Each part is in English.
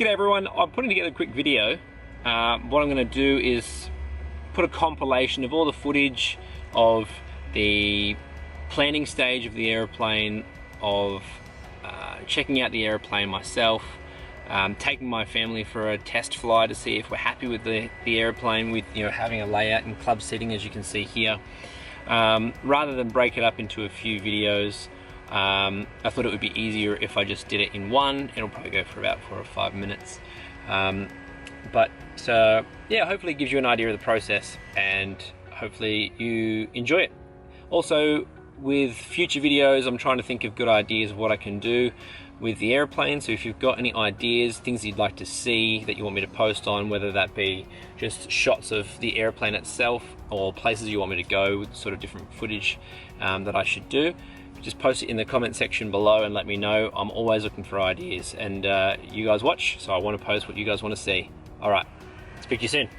G'day everyone, I'm putting together a quick video. What I'm going to do is put a compilation of all the footage of the planning stage of the aeroplane, of checking out the aeroplane myself, taking my family for a test fly to see if we're happy with the aeroplane, with having a layout and club seating as you can see here. Rather than break it up into a few videos, I thought it would be easier if I just did it in one. It'll probably go for about 4 or 5 minutes. But yeah, hopefully it gives you an idea of the process and hopefully you enjoy it. Also, with future videos, I'm trying to think of good ideas of what I can do with the airplane. So if you've got any ideas, things you'd like to see that you want me to post on, whether that be just shots of the airplane itself or places you want me to go with sort of different footage that I should do, just post it in the comment section below and let me know. I'm always looking for ideas, and you guys watch, so I want to post what you guys want to see. All right, speak to you soon.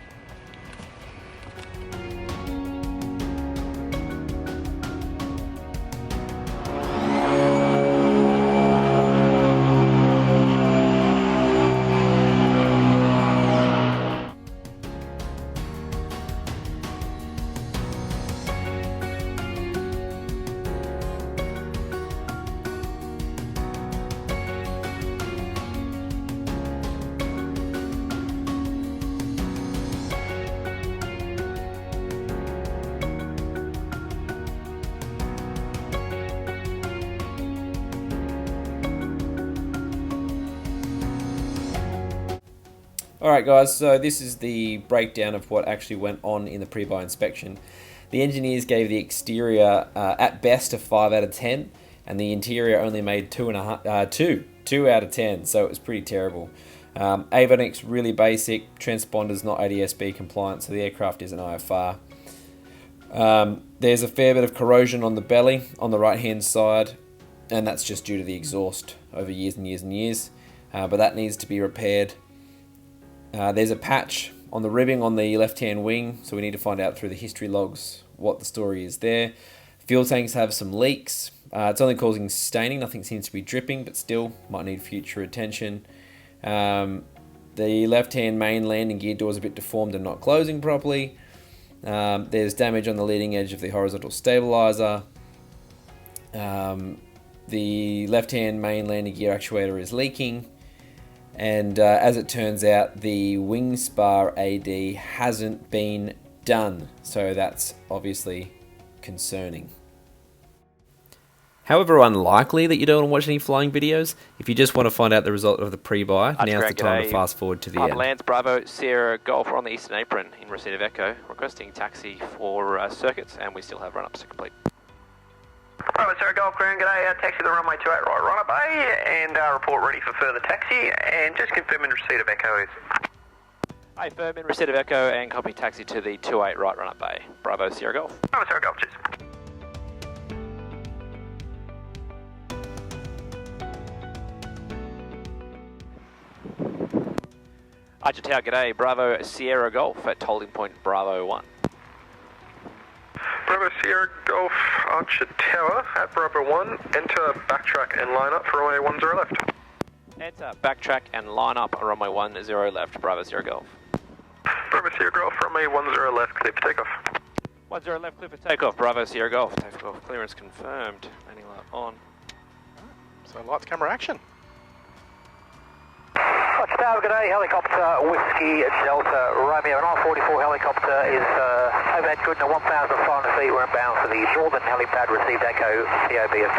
Alright guys, so this is the breakdown of what actually went on in the pre-buy inspection. The engineers gave the exterior at best a 5 out of 10, and the interior only made 2 out of 10, so it was pretty terrible. Avionics really basic, transponders not ADS-B compliant, so the aircraft is an IFR. There's a fair bit of corrosion on the belly on the right hand side, and that's just due to the exhaust over years and years and years, but that needs to be repaired. There's a patch on the ribbing on the left-hand wing, so we need to find out through the history logs what the story is there. Fuel tanks have some leaks. It's only causing staining, nothing seems to be dripping, but still might need future attention. The left-hand main landing gear door is a bit deformed and not closing properly. There's damage on the leading edge of the horizontal stabilizer. The left-hand main landing gear actuator is leaking. And as it turns out, the wing spar AD hasn't been done, so that's obviously concerning. However unlikely that you don't want to watch any flying videos, if you just want to find out the result of the pre-buy, now's the time to fast forward to the end. Lance Bravo Sierra Golf, we're on the eastern apron in receipt of Echo, requesting taxi for circuits, and we still have run-ups to complete. Bravo Sierra Golf, Ground, g'day, taxi to the runway 28 right, run-up bay, and report ready for further taxi, and just confirm in receipt of Echo is. I firm in receipt of Echo and copy taxi to the 28 right, run-up bay. Bravo Sierra Golf. Bravo Sierra Golf, cheers. Archer Tower, g'day, Bravo Sierra Golf at holding point Bravo 1. Bravo Sierra Golf, Archer Tower at Bravo 1, enter, backtrack and line up for runway 10 left. Enter, backtrack and line up runway 10 left, Bravo Sierra Golf. Bravo Sierra Golf, runway 10 left, clear for takeoff. 10 left, clear for takeoff, Bravo Sierra Golf. Takeoff clearance confirmed, landing light on. So lights, camera, action. Archer Tower, g'day, helicopter Whiskey Delta Romeo, an R-44 helicopter is overhead good at 1,500 feet, we're inbound for the northern helipad, received Echo, POB of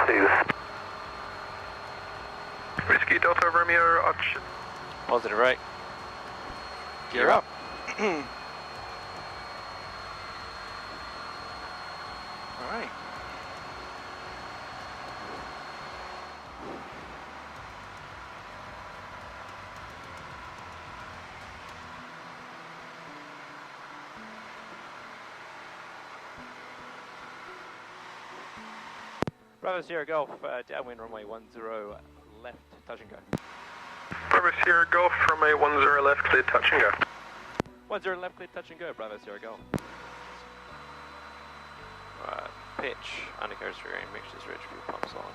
2. Whiskey Delta Romeo, Archer. Positive rate. Gear up. Alright. Bravo Sierra Golf, downwind runway 10 left, touch and go. Bravo Sierra Golf, runway 10 left, clear touch and go. 10 left, clear touch and go, Bravo Sierra Golf. Pitch, undercarriage steering, mixtures, rich fuel pumps on.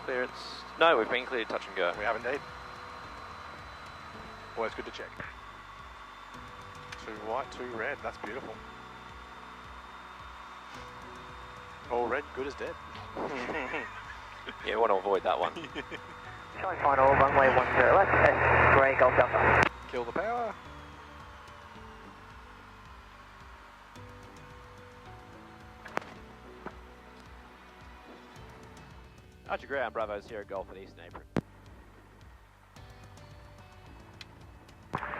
Clearance, no, we've been cleared touch and go. We have indeed. Always good to check. 2 white, 2 red. That's beautiful. All red, good as dead. Yeah, we want to avoid that one. Showing final, runway 10 left, grey Golf Delta. Kill the power. Archer ground, Bravo, Sierra Golf at Eastern Apron.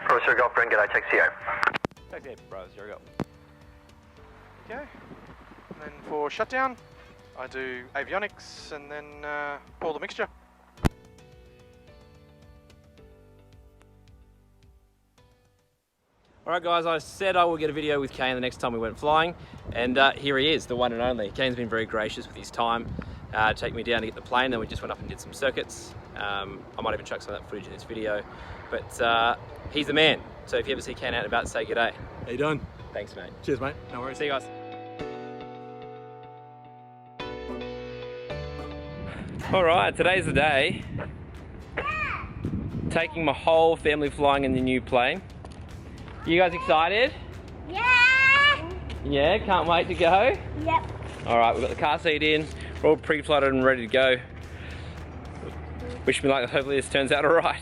Bravo Sierra Golf, Brent, g'day, taxi O. Taxi, Bravo, Sierra Golf. Okay. And then for shutdown, I do avionics and then pour the mixture. Alright guys, I said I will get a video with Kane the next time we went flying, and here he is, the one and only. Kane's been very gracious with his time, take me down to get the plane, then we just went up and did some circuits. I might even chuck some of that footage in this video, but he's the man. So if you ever see Kane out and about, say g'day. How you doing? Thanks mate. Cheers, mate. No worries. See you guys. Alright, today's the day. Taking my whole family flying in the new plane. You guys excited? Yeah! Yeah, can't wait to go? Yep. Alright, we've got the car seat in, we're all pre-flooded and ready to go. Wish me luck, hopefully this turns out alright.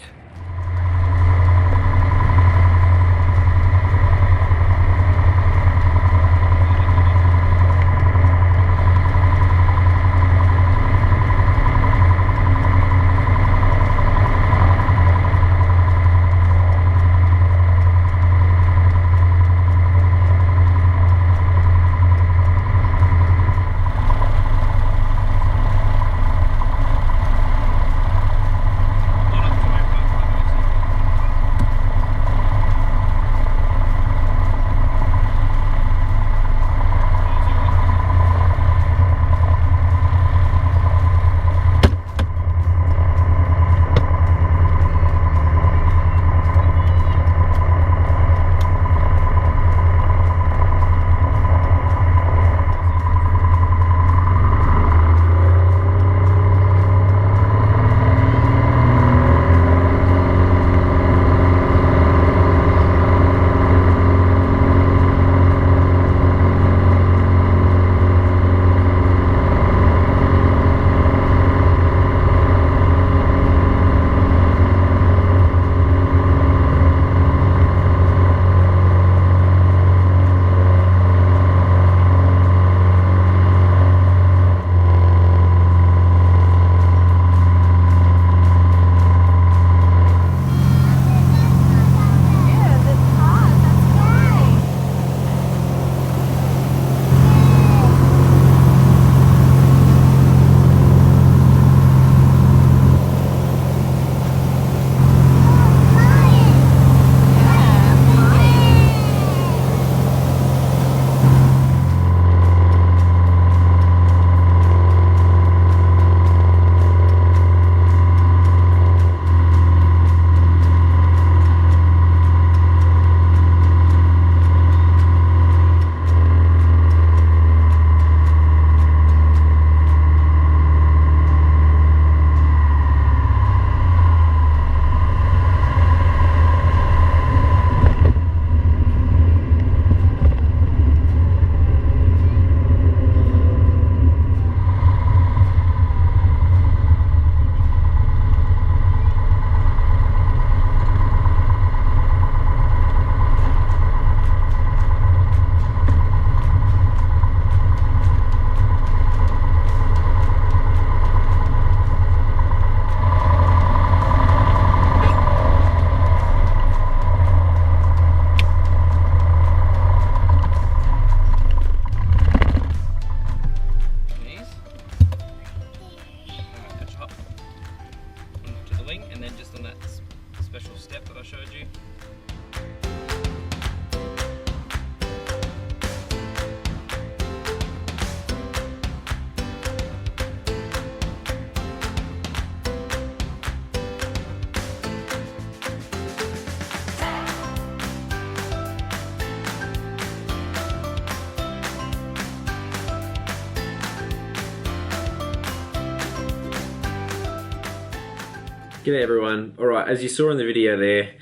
G'day everyone. Alright, as you saw in the video there,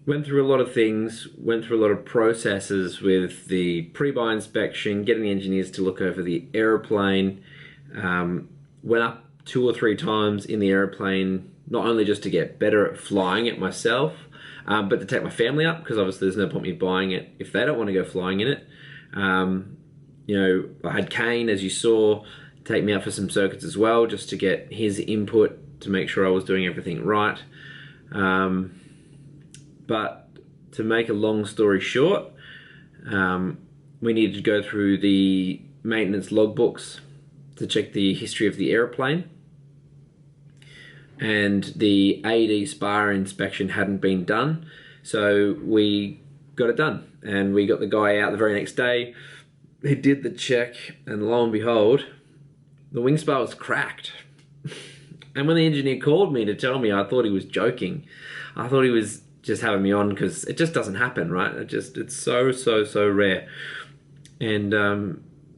went through a lot of things, went through a lot of processes with the pre-buy inspection, getting the engineers to look over the aeroplane, went up 2 or 3 times in the aeroplane, not only just to get better at flying it myself, but to take my family up, because obviously there's no point me buying it if they don't want to go flying in it. You know, I had Kane, as you saw, take me out for some circuits as well, just to get his input to make sure I was doing everything right. But to make a long story short, we needed to go through the maintenance logbooks to check the history of the aeroplane, and the AD spar inspection hadn't been done, so we got it done, and we got the guy out the very next day. He did the check, and lo and behold, the wing spar was cracked. And when the engineer called me to tell me, I thought he was joking. I thought he was just having me on, because it just doesn't happen, right? It's so rare. And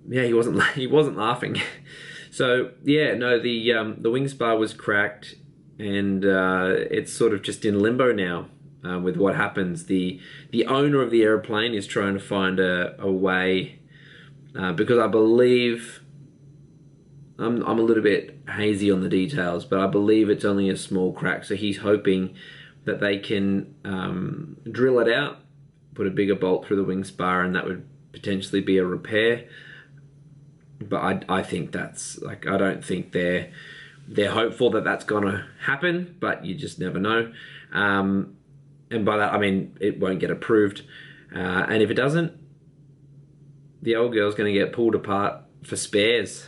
yeah, he wasn't laughing. So yeah, no, the wing spar was cracked, and it's sort of just in limbo now with what happens. The owner of the airplane is trying to find a way, because I believe, I'm a little bit hazy on the details, but I believe it's only a small crack, so he's hoping that they can drill it out, put a bigger bolt through the wing spar, and that would potentially be a repair. But I think that's, like, I don't think they're hopeful that that's gonna happen, but you just never know. And by that I mean it won't get approved, and if it doesn't, the old girl's gonna get pulled apart for spares.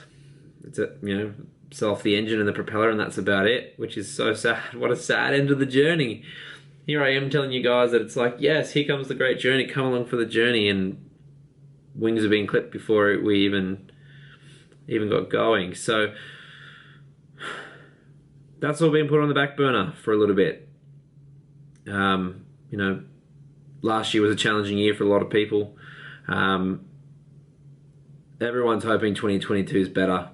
It's a, you know, sell off the engine and the propeller, and that's about it, which is so sad. What a sad end of the journey. Here I am telling you guys that it's like, yes, here comes the great journey, come along for the journey, and wings are being clipped before we even got going. So that's all been put on the back burner for a little bit. You know, last year was a challenging year for a lot of people. Everyone's hoping 2022 is better.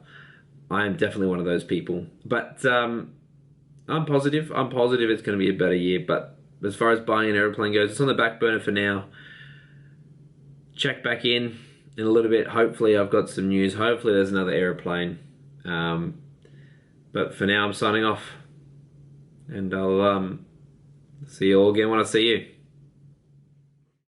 I am definitely one of those people, but I'm positive it's going to be a better year. But as far as buying an airplane goes, it's on the back burner for now. Check back in a little bit. Hopefully I've got some news. Hopefully there's another airplane. But for now I'm signing off, and I'll see you all again when I see you.